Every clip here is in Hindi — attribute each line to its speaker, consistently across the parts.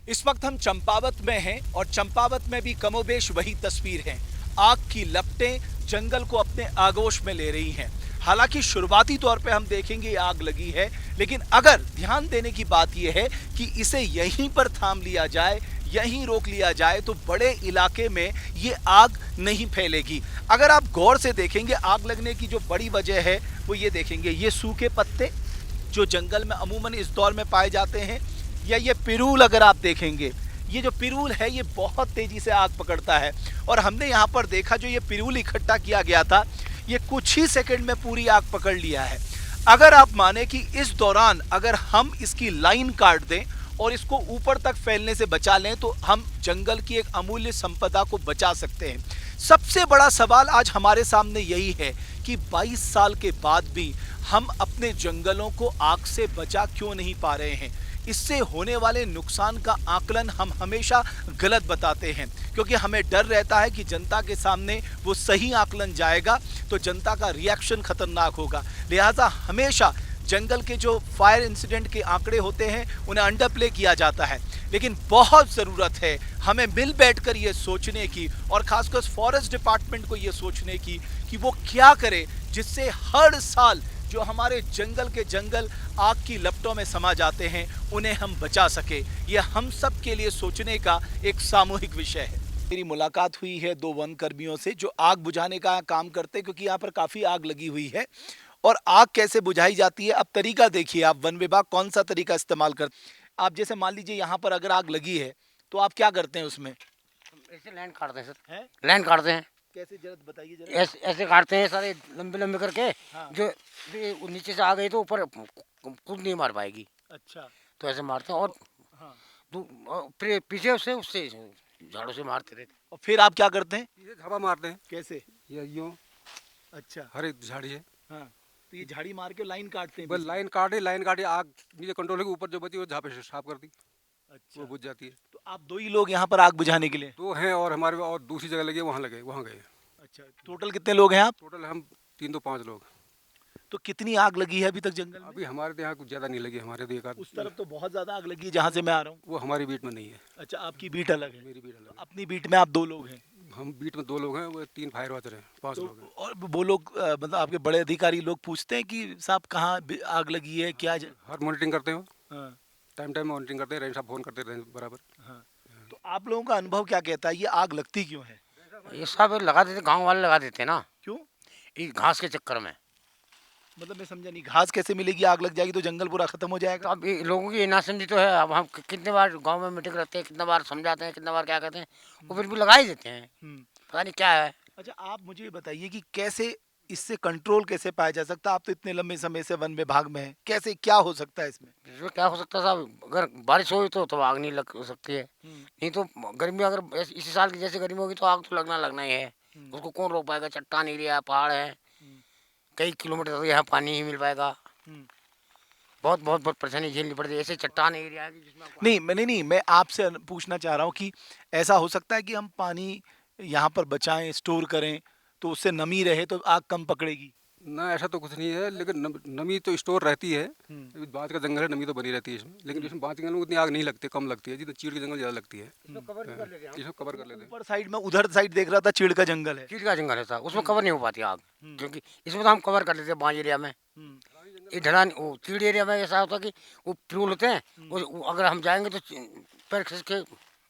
Speaker 1: इस वक्त हम चंपावत में हैं और चंपावत में भी कमोबेश वही तस्वीर है। आग की लपटें जंगल को अपने आगोश में ले रही हैं। हालांकि शुरुआती तौर पे हम देखेंगे आग लगी है, लेकिन अगर ध्यान देने की बात यह है कि इसे यहीं पर थाम लिया जाए, यहीं रोक लिया जाए तो बड़े इलाके में ये आग नहीं फैलेगी। अगर आप गौर से देखेंगे आग लगने की जो बड़ी वजह है वो ये देखेंगे, ये सूखे पत्ते जो जंगल में अमूमन इस दौर में पाए जाते हैं, या ये पिरूल अगर आप देखेंगे, ये जो पिरूल है ये बहुत तेजी से आग पकड़ता है। और हमने यहाँ पर देखा जो ये पिरूल इकट्ठा किया गया था ये कुछ ही सेकंड में पूरी आग पकड़ लिया है। अगर आप माने कि इस दौरान अगर हम इसकी लाइन काट दें और इसको ऊपर तक फैलने से बचा लें तो हम जंगल की एक अमूल्य संपदा को बचा सकते हैं। सबसे बड़ा सवाल आज हमारे सामने यही है कि 22 साल के बाद भी हम अपने जंगलों को आग से बचा क्यों नहीं पा रहे हैं। इससे होने वाले नुकसान का आकलन हम हमेशा गलत बताते हैं, क्योंकि हमें डर रहता है कि जनता के सामने वो सही आकलन जाएगा तो जनता का रिएक्शन खतरनाक होगा। लिहाजा हमेशा जंगल के जो फायर इंसिडेंट के आंकड़े होते हैं उन्हें अंडर प्ले किया जाता है, लेकिन बहुत ज़रूरत है हमें मिल बैठकर ये सोचने की और खासकर फॉरेस्ट डिपार्टमेंट को ये सोचने की कि वो क्या करे जिससे हर साल जो हमारे जंगल के जंगल आग की लपटों में समा जाते हैं उन्हें हम बचा सके। ये हम सब के लिए सोचने का एक सामूहिक विषय है। मेरी मुलाकात हुई है दो वन कर्मियों से जो आग बुझाने का काम करते हैं, क्योंकि यहाँ पर काफ़ी आग लगी हुई है। और आग कैसे बुझाई जाती है अब तरीका देखिए आप, वन विभाग कौन सा तरीका इस्तेमाल कर। आप जैसे मान लीजिए यहाँ पर अगर आग लगी है तो आप क्या करते हैं उसमें?
Speaker 2: ऐसे लाइन काटते हैं सर।
Speaker 1: हैं?
Speaker 2: लाइन काटते हैं।
Speaker 1: कैसे जरा बताइए जरा।
Speaker 2: ऐसे ऐसे काटते हैं सारे लंबे लंबे करके।
Speaker 1: हाँ।
Speaker 2: जो जो नीचे से आ गई तो ऊपर खुद नहीं मार पाएगी,
Speaker 1: अच्छा।
Speaker 2: तो ऐसे मारते हैं। और
Speaker 1: हाँ।
Speaker 2: फिर पीछे उससे उससे झाड़ू से मारते रहते
Speaker 1: और फिर आप क्या करते हैं?
Speaker 3: ये झापा मारते हैं।
Speaker 1: कैसे?
Speaker 3: ये यूं
Speaker 1: अच्छा।
Speaker 3: हर एक झाड़ी है।
Speaker 1: हाँ, तो ये झाड़ी मार के लाइन काटते हैं
Speaker 3: बस लाइन काटे आग नीचे कंट्रोल के ऊपर जो बची वो झापे से साफ कर दी,
Speaker 1: अच्छा।
Speaker 3: वो बुझ जाती है।
Speaker 1: तो आप दो ही लोग यहाँ पर आग बुझाने के लिए?
Speaker 3: दो हैं और हमारे और दूसरी जगह लगे वहाँ गए।
Speaker 1: अच्छा, टोटल कितने लोग हैं आप?
Speaker 3: टोटल हम 3 तो 5 लोग।
Speaker 1: तो कितनी आग लगी है अभी तक जंगल में?
Speaker 3: अभी हमारे तो यहाँ कुछ ज़्यादा नहीं लगी, हमारे तो एक आध।
Speaker 1: उस तरफ तो बहुत ज्यादा आग लगी है जहाँ से मैं आ रहा हूँ।
Speaker 3: वो हमारी बीट में नहीं है।
Speaker 1: अच्छा, आपकी बीट अलग है।
Speaker 3: मेरी बीट अलग
Speaker 1: तो अपनी बीट में आप दो लोग हैं।
Speaker 3: है। हम बीट में 2 लोग हैं, वो 3 फायर वाचर हैं, 5
Speaker 1: तो
Speaker 3: लोग हैं।
Speaker 1: और वो लोग मतलब आपके बड़े अधिकारी लोग पूछते हैं कि साहब कहाँ आग लगी है क्या
Speaker 3: हर मॉनिटरिंग करते हो,
Speaker 1: हाँ।
Speaker 3: टाइम मॉनिटरिंग करते हैं, रेंज साहब फोन करते रहते हैं बराबर।
Speaker 1: हाँ। तो आप लोगों का अनुभव क्या कहता है ये आग लगती क्यों है?
Speaker 2: ये सब लगा देते, गांव वाले लगा देते हैं ना,
Speaker 1: क्यों?
Speaker 2: इस घास के चक्कर में।
Speaker 1: मतलब मैं समझा नहीं, घास कैसे मिलेगी? आग लग जाएगी तो जंगल पूरा खत्म हो
Speaker 2: तो
Speaker 1: जाएगा।
Speaker 2: अब ये लोगों की ना समझी तो है। अब हम कितने बार गांव में मीटिंग रखते हैं, कितने बार समझाते हैं, कितने बार क्या कहते हैं, वो फिर भी लगा ही देते हैं।
Speaker 1: हम्म।
Speaker 2: पता नहीं क्या है।
Speaker 1: अच्छा, आप मुझे ये बताइए कि कैसे इससे कंट्रोल कैसे पाया जा सकता है? आप तो इतने लंबे समय से वन विभाग में हैं, कैसे क्या हो सकता है इसमें?
Speaker 2: इसमें क्या हो सकता है साहब, अगर बारिश हो तो आग नहीं लग सकती है। नहीं तो गर्मी, अगर इसी साल की जैसे गर्मी होगी तो आग तो लगना ही है। उसको कौन रोक पाएगा? चट्टान एरिया है, पहाड़ है, कई किलोमीटर तक यहाँ पानी ही मिल पाएगा। बहुत बहुत बहुत परेशानी झेलनी पड़ती है। ऐसे चट्टान एरिया है कि जिसमें
Speaker 1: नहीं, मैं आपसे पूछना चाह रहा हूँ कि ऐसा हो सकता है कि हम पानी यहाँ पर बचाएं, स्टोर करें तो उससे नमी रहे तो आग कम पकड़ेगी?
Speaker 3: ना ऐसा तो कुछ नहीं है, लेकिन नमी तो स्टोर रहती है। बांध का जंगल है, नमी तो बनी रहती है इसमें, लेकिन इसमें बांध के जंगल में उतनी आग नहीं लगती, कम लगती है। जितना चीड़ के जंगल ज़्यादा लगती है।
Speaker 2: इसको कवर भी कर लेते हैं।
Speaker 3: इसमें कवर कर लेते हैं।
Speaker 1: ऊपर साइड में उधर साइड देख रहा था चीड़ का जंगल है।
Speaker 2: चीड़ का जंगल है साहब, उसमें कवर नहीं हो पाती आग, क्योंकि इसमें तो हम कवर कर लेते हैं बांझ एरिया में। ये ढलान वो चीड़ एरिया में ऐसा होता है कि वो फ्यूल होते हैं, अगर हम जाएंगे तो पैर खिसक के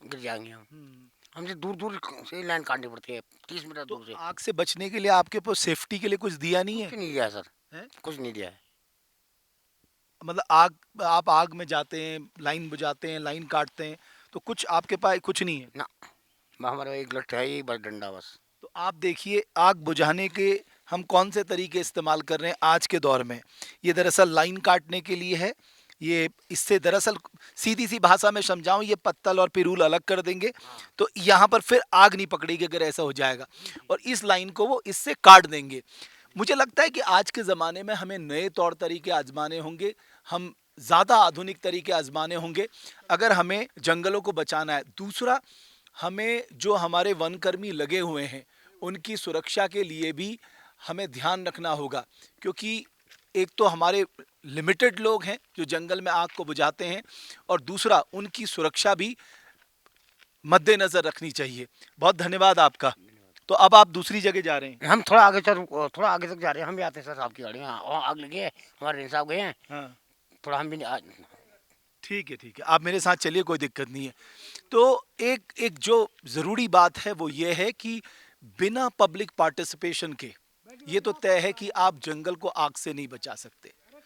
Speaker 2: गिर जाएंगे हम। हमसे दूर दूर से लाइन काटनी पड़ती है, 30 मीटर
Speaker 1: तो
Speaker 2: दूर से।
Speaker 1: आग से बचने के लिए आपके पास सेफ्टी के लिए कुछ दिया नहीं
Speaker 2: कुछ
Speaker 1: है?
Speaker 2: नहीं दिया है सर,
Speaker 1: हैं?
Speaker 2: कुछ नहीं दिया है।
Speaker 1: मतलब आप आग में जाते हैं, लाइन बुझाते हैं, लाइन काटते हैं, तो कुछ आपके पास कुछ नहीं है?
Speaker 2: ना, हमारा एक लठ है ही बस, डंडा बस।
Speaker 1: तो आप देखिए आग बुझाने के हम कौन से तरीके इस्तेमाल कर रहे हैं आज के दौर में। ये दरअसल लाइन काटने के लिए है। ये इससे दरअसल सीधी सी भाषा में समझाऊं, ये पत्तल और पिरूल अलग कर देंगे तो यहाँ पर फिर आग नहीं पकड़ेगी अगर ऐसा हो जाएगा, और इस लाइन को वो इससे काट देंगे। मुझे लगता है कि आज के ज़माने में हमें नए तौर तरीके आजमाने होंगे, हम ज़्यादा आधुनिक तरीके आजमाने होंगे अगर हमें जंगलों को बचाना है। दूसरा, हमें जो हमारे वनकर्मी लगे हुए हैं उनकी सुरक्षा के लिए भी हमें ध्यान रखना होगा, क्योंकि एक तो हमारे लिमिटेड लोग हैं जो जंगल में आग को बुझाते हैं, और दूसरा उनकी सुरक्षा भी मद्देनजर रखनी चाहिए। बहुत धन्यवाद आपका। तो अब आप दूसरी जगह जा रहे हैं?
Speaker 2: हम थोड़ा आगे तक जा रहे हैं, हम भी आते हैं सर, साहब की गाड़ी में वहाँ आग लगी है, हमारे रेंज साहब गए हैं,
Speaker 1: हाँ,
Speaker 2: थोड़ा हम भी
Speaker 1: ठीक है, ठीक है, आप मेरे साथ चलिए, कोई दिक्कत नहीं है। तो एक एक जो ज़रूरी बात है वो ये है कि बिना पब्लिक पार्टिसिपेशन के ये तो तय है कि आप जंगल को आग से नहीं बचा सकते।